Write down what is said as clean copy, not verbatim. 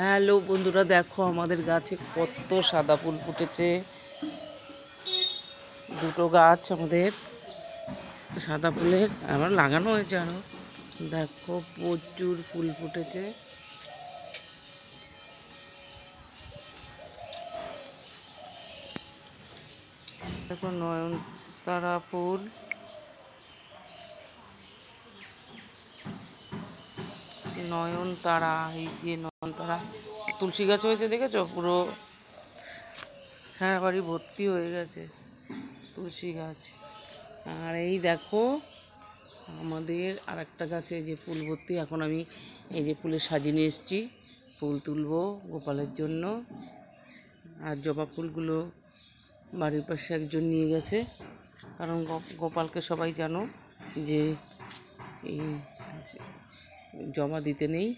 Hello বন্ধুরা, দেখো আমাদের গাছে কত সাদা ফুল ফুটেছে। দুটো গাছ আমাদের সাদা ফুলের আমার লাগানো হয়েছে আরো। দেখো প্রচুর ফুল ফুটেছে। দেখো নয়নতারা ফুল, নয়নতারা, এই যে নয়নতারা। তুলসী গাছ হয়েছে, দেখেছো? পুরো সারা বাড়ি ভর্তি হয়ে গেছে তুলসী গাছ। আর এই দেখো আমাদের আর একটা গাছে যে ফুল ভর্তি। এখন আমি এই যে ফুলে সাজিয়ে নিয়ে এসেছি, ফুল তুলবো গোপালের জন্য। আর জবা ফুলগুলো বাড়ির পাশে একজন নিয়ে গেছে, কারণ গোপালকে সবাই জানো যে এই জমা দিতে নেই।